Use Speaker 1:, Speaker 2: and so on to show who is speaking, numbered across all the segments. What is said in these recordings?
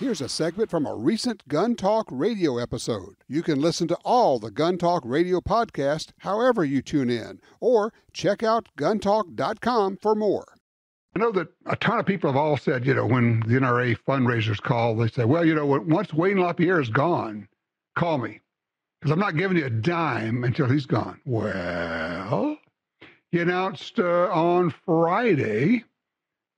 Speaker 1: Here's a segment from a recent Gun Talk radio episode. You can listen to all the Gun Talk radio podcasts however you tune in, or check out guntalk.com for more. I know that a ton of people have all said, when the NRA fundraisers call, they say, well, once Wayne LaPierre is gone, call me, because I'm not giving you a dime until he's gone. Well, he announced on Friday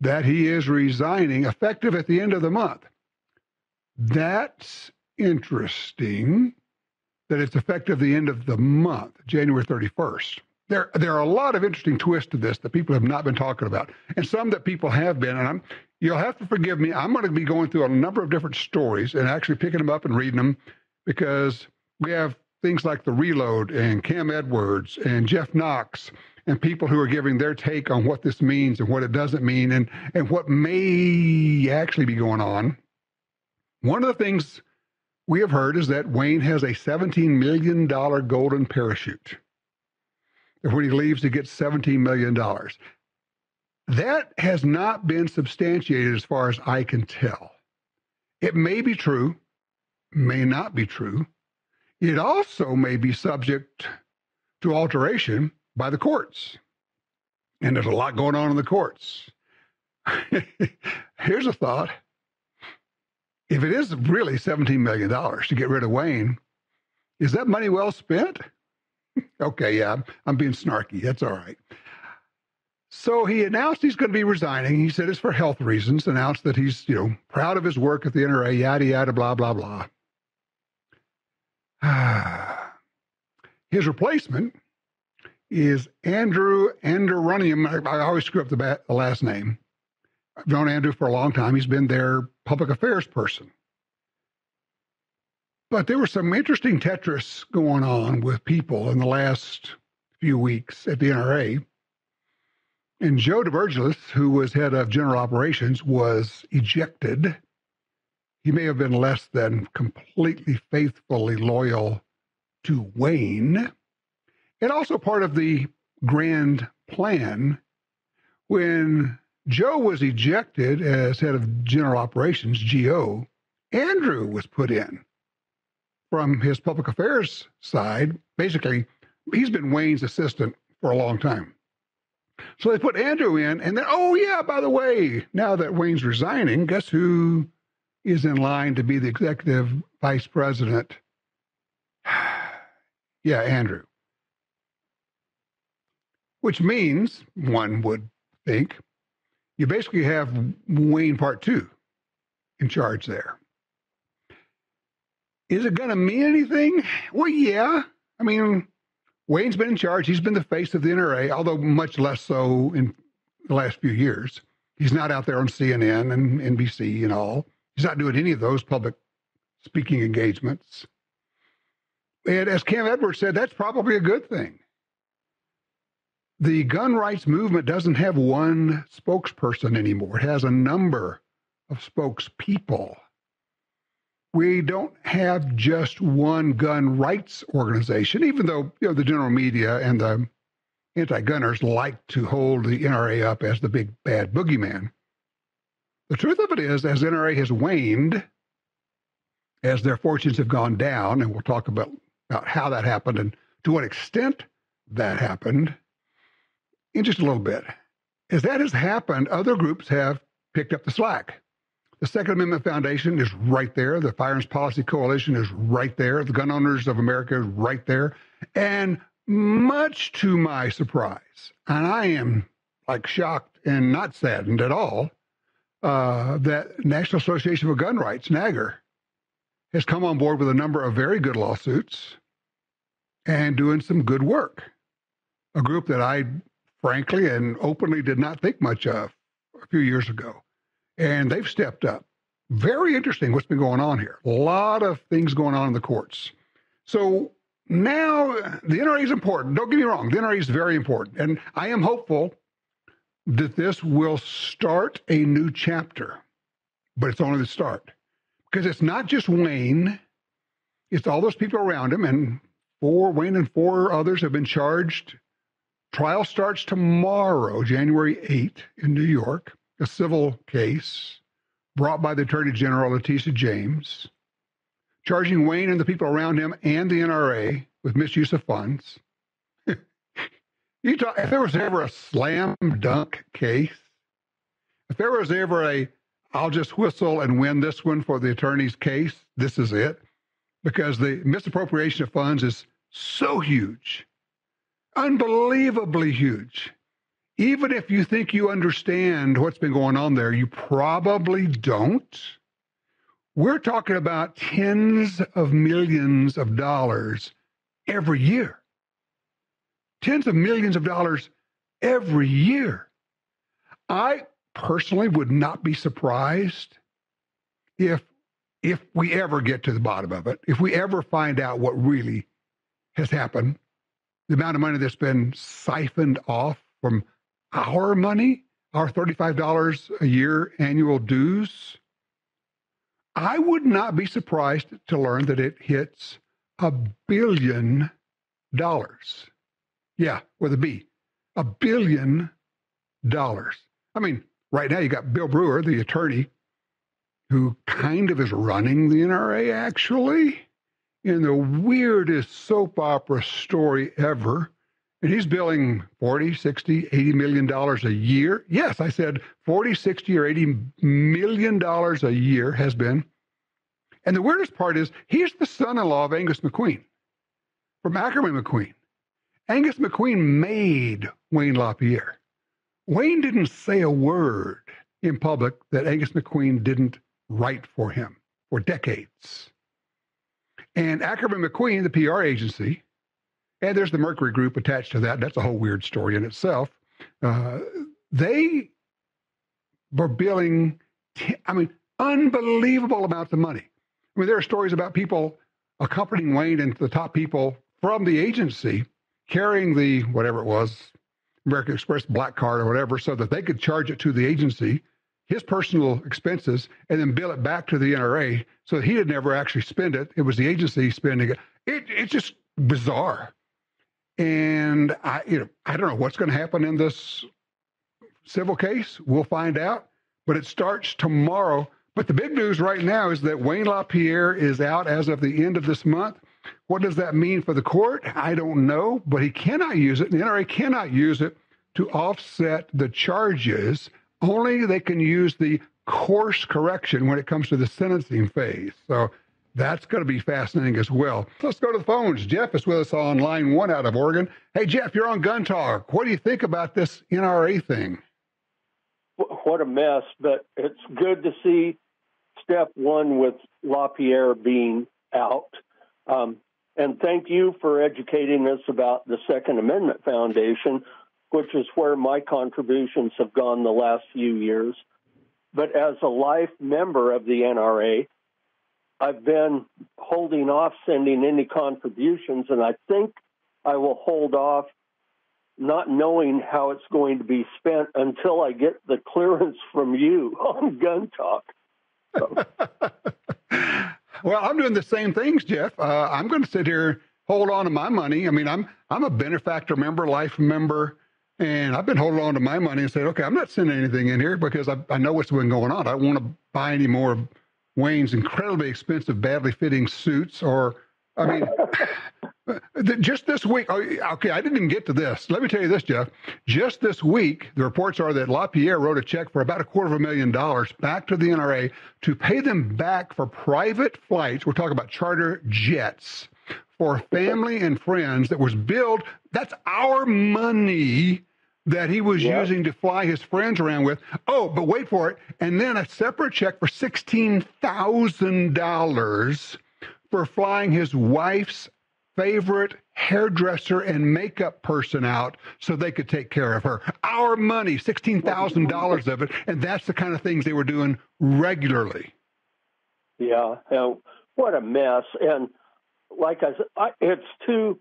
Speaker 1: that he is resigning effective at the end of the month. That's interesting that it's effective the end of the month, January 31st. There are a lot of interesting twists to this that people have not been talking about, and some that people have been. And you'll have to forgive me. I'm going to be going through a number of different stories and actually picking them up and reading them, because we have things like The Reload and Cam Edwards and Jeff Knox and people who are giving their take on what this means and what it doesn't mean and what may actually be going on. One of the things we have heard is that Wayne has a $17 million golden parachute. And when he leaves, he gets $17 million. That has not been substantiated as far as I can tell. It may be true, may not be true. It also may be subject to alteration by the courts. And there's a lot going on in the courts. Here's a thought. If it is really $17 million to get rid of Wayne, is that money well spent? Okay, yeah, I'm being snarky. That's all right. So he announced he's going to be resigning. He said it's for health reasons, announced that he's, proud of his work at the NRA, yada, yada, blah, blah, blah. His replacement is Andrew Anderunium. I always screw up the last name. I've known Andrew for a long time. He's been their public affairs person. But there was some interesting Tetris going on with people in the last few weeks at the NRA. And Joe DeVergelis, who was head of general operations, was ejected. He may have been less than completely faithfully loyal to Wayne. And also part of the grand plan, when Joe was ejected as head of general operations, GO, Andrew was put in from his public affairs side. Basically, he's been Wayne's assistant for a long time. So they put Andrew in, and then, oh yeah, by the way, now that Wayne's resigning, guess who is in line to be the executive vice president? Yeah, Andrew. Which means, one would think, you basically have Wayne Part 2 in charge there. Is it going to mean anything? Well, yeah. I mean, Wayne's been in charge. He's been the face of the NRA, although much less so in the last few years. He's not out there on CNN and NBC and all. He's not doing any of those public speaking engagements. And as Cam Edwards said, that's probably a good thing. The gun rights movement doesn't have one spokesperson anymore. It has a number of spokespeople. We don't have just one gun rights organization, even though the general media and the anti-gunners like to hold the NRA up as the big bad boogeyman. The truth of it is, as NRA has waned, as their fortunes have gone down, and we'll talk about how that happened and to what extent that happened in just a little bit. As that has happened, other groups have picked up the slack. The Second Amendment Foundation is right there. The Firearms Policy Coalition is right there. The Gun Owners of America is right there. And much to my surprise, and I am shocked and not saddened at all, that National Association for Gun Rights, NAGR, has come on board with a number of very good lawsuits and doing some good work. A group that I frankly and openly did not think much of a few years ago. And they've stepped up. Very interesting what's been going on here. A lot of things going on in the courts. So now the NRA is important. Don't get me wrong. The NRA is very important. And I am hopeful that this will start a new chapter. But it's only the start. Because it's not just Wayne. It's all those people around him. And Wayne and four others have been charged. Trial starts tomorrow, January 8th in New York. A civil case brought by the Attorney General, Letitia James, charging Wayne and the people around him and the NRA with misuse of funds. If there was ever a slam dunk case, if there was ever a I'll just whistle and win this one for the attorney's case, this is it, because the misappropriation of funds is so huge, unbelievably huge. Even if you think you understand what's been going on there, you probably don't. We're talking about tens of millions of dollars every year. Tens of millions of dollars every year. I personally would not be surprised if we ever get to the bottom of it, if we ever find out what really has happened, the amount of money that's been siphoned off from our money, our $35 a year annual dues. I would not be surprised to learn that it hits $1 billion. Yeah, with a B. $1 billion. I mean, right now you got Bill Brewer, the attorney, who kind of is running the NRA, actually, in the weirdest soap opera story ever. And he's billing $40, $60, $80 million a year. Yes, I said $40, $60, or $80 million a year has been. And the weirdest part is he's the son-in-law of Angus McQueen from Ackerman McQueen. Angus McQueen made Wayne LaPierre. Wayne didn't say a word in public that Angus McQueen didn't write for him for decades. And Ackerman McQueen, the PR agency, and there's the Mercury Group attached to that. That's a whole weird story in itself. They were billing, unbelievable amounts of money. I mean, there are stories about people accompanying Wayne and the top people from the agency carrying the, whatever it was, American Express black card or whatever, so that they could charge it to the agency, his personal expenses, and then bill it back to the NRA so that he didn't ever actually spend it. It was the agency spending it. It's just bizarre. And I don't know what's going to happen in this civil case. We'll find out, but it starts tomorrow. But the big news right now is that Wayne LaPierre is out as of the end of this month. What does that mean for the court? I don't know, but he cannot use it. The NRA cannot use it to offset the charges. Only they can use the course correction when it comes to the sentencing phase. So that's going to be fascinating as well. Let's go to the phones. Jeff is with us on line 1 out of Oregon. Hey, Jeff, you're on Gun Talk. What do you think about this NRA thing?
Speaker 2: What a mess, but it's good to see step one with LaPierre being out. And thank you for educating us about the Second Amendment Foundation, which is where my contributions have gone the last few years. But as a life member of the NRA, I've been holding off sending any contributions, and I think I will hold off not knowing how it's going to be spent until I get the clearance from you on Gun Talk. So.
Speaker 1: Well, I'm doing the same things, Jeff. I'm going to sit here, hold on to my money. I mean, I'm a benefactor member, life member, and I've been holding on to my money and said, okay, I'm not sending anything in here because I know what's been going on. I don't want to buy any more of Wayne's incredibly expensive, badly fitting suits just this week. Okay, I didn't even get to this. Let me tell you this, Jeff. Just this week, the reports are that LaPierre wrote a check for about $250,000 back to the NRA to pay them back for private flights. We're talking about charter jets for family and friends that was billed. That's our money that he was using to fly his friends around with. Oh, but wait for it. And then a separate check for $16,000 for flying his wife's favorite hairdresser and makeup person out so they could take care of her. Our money, $16,000 of it, and that's the kind of things they were doing regularly.
Speaker 2: Yeah, what a mess. And like I said, it's too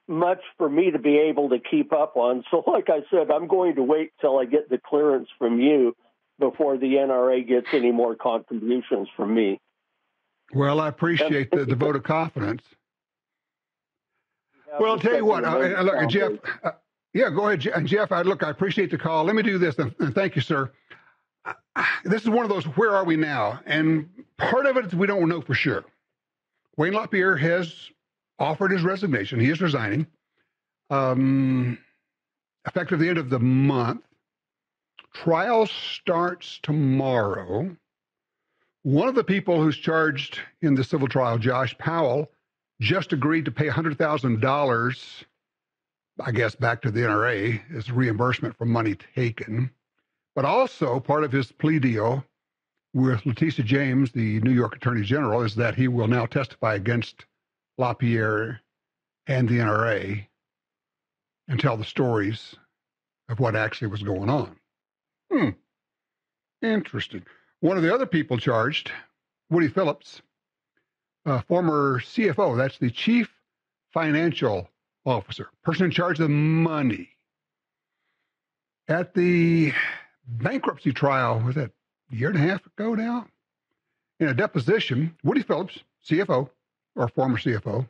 Speaker 2: much for me to be able to keep up on. So like I said, I'm going to wait till I get the clearance from you before the NRA gets any more contributions from me.
Speaker 1: Well, I appreciate the vote of confidence. Well, I'll tell you what, look, Jeff, go ahead. And Jeff, I appreciate the call. Let me do this, and thank you, sir. this is one of those, where are we now? And part of it is we don't know for sure. Wayne LaPierre has offered his resignation. He is resigning. Effective the end of the month. Trial starts tomorrow. One of the people who's charged in the civil trial, Josh Powell, just agreed to pay $100,000, I guess, back to the NRA as reimbursement for money taken. But also part of his plea deal with Letitia James, the New York Attorney General, is that he will now testify against LaPierre and the NRA and tell the stories of what actually was going on. Interesting. One of the other people charged, Woody Phillips, former CFO, that's the Chief Financial Officer, person in charge of the money. At the bankruptcy trial, was that a year and a half ago now? In a deposition, Woody Phillips, CFO, or former CFO,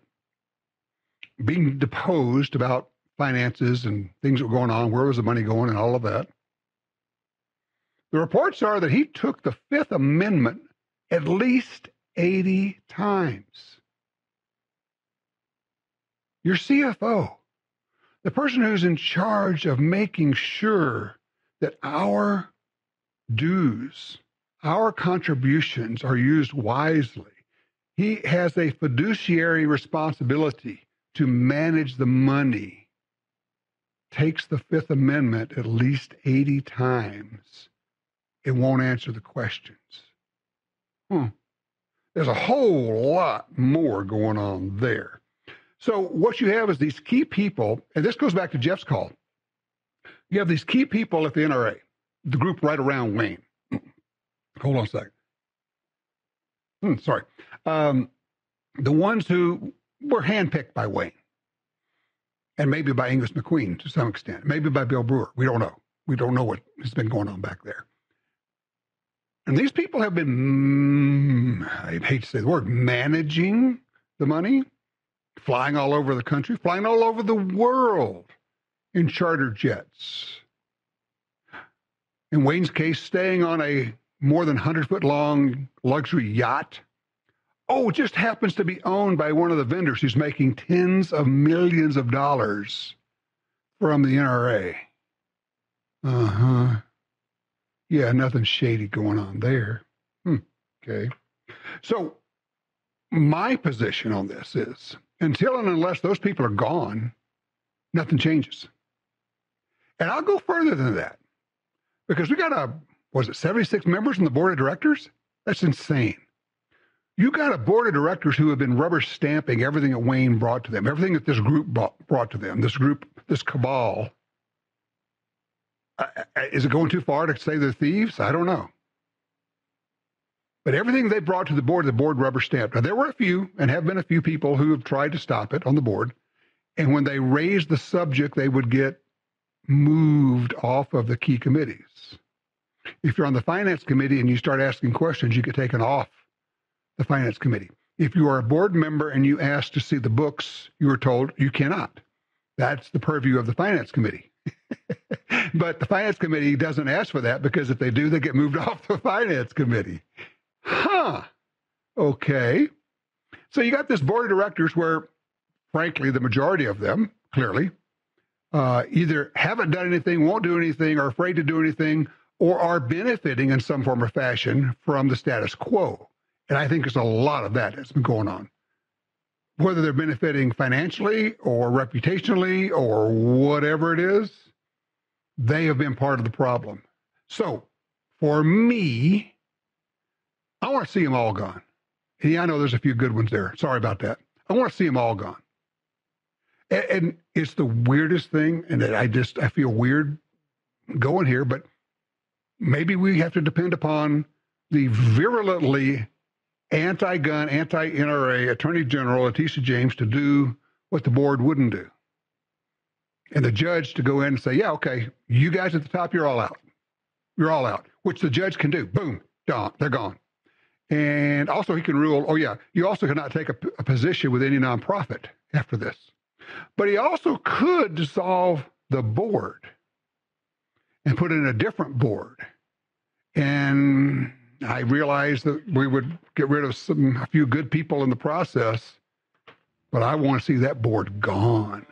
Speaker 1: being deposed about finances and things that were going on, where was the money going and all of that. The reports are that he took the Fifth Amendment at least 80 times. Your CFO, the person who's in charge of making sure that our dues, our contributions are used wisely. He has a fiduciary responsibility to manage the money. Takes the Fifth Amendment at least 80 times. It won't answer the questions. There's a whole lot more going on there. So what you have is these key people, and this goes back to Jeff's call. You have these key people at the NRA, the group right around Wayne. Hold on a second. Sorry. The ones who were handpicked by Wayne, and maybe by Angus McQueen to some extent, maybe by Bill Brewer. We don't know. We don't know what has been going on back there. And these people have been, I hate to say the word, managing the money, flying all over the country, flying all over the world in charter jets. In Wayne's case, staying on a more than 100-foot long luxury yacht. Oh, it just happens to be owned by one of the vendors who's making tens of millions of dollars from the NRA. Yeah, nothing shady going on there. Okay. So my position on this is, until and unless those people are gone, nothing changes. And I'll go further than that, because we got 76 members on the board of directors? That's insane. You got a board of directors who have been rubber stamping everything that Wayne brought to them, everything that this group brought to them, this group, this cabal. Is it going too far to say they're thieves? I don't know. But everything they brought to the board rubber stamped. Now, there were a few, and have been a few people who have tried to stop it on the board. And when they raised the subject, they would get moved off of the key committees. If you're on the finance committee and you start asking questions, you get taken off the finance committee. If you are a board member and you ask to see the books, you are told you cannot. That's the purview of the finance committee. But the finance committee doesn't ask for that, because if they do, they get moved off the finance committee. Okay. So you got this board of directors where, frankly, the majority of them, clearly, either haven't done anything, won't do anything, are afraid to do anything, or are benefiting in some form or fashion from the status quo. And I think there's a lot of that that's been going on. Whether they're benefiting financially or reputationally or whatever it is, they have been part of the problem. So for me, I want to see them all gone. Yeah, I know there's a few good ones there. Sorry about that. I want to see them all gone. And it's the weirdest thing, and I feel weird going here, but maybe we have to depend upon the virulently anti-gun, anti-NRA Attorney General Letitia James to do what the board wouldn't do. And the judge to go in and say, yeah, okay, you guys at the top, you're all out. You're all out, which the judge can do. Boom, gone. They're gone. And also he can rule, oh yeah, you also cannot take a position with any nonprofit after this. But he also could dissolve the board and put in a different board And I realized that we would get rid of a few good people in the process, but I want to see that board gone.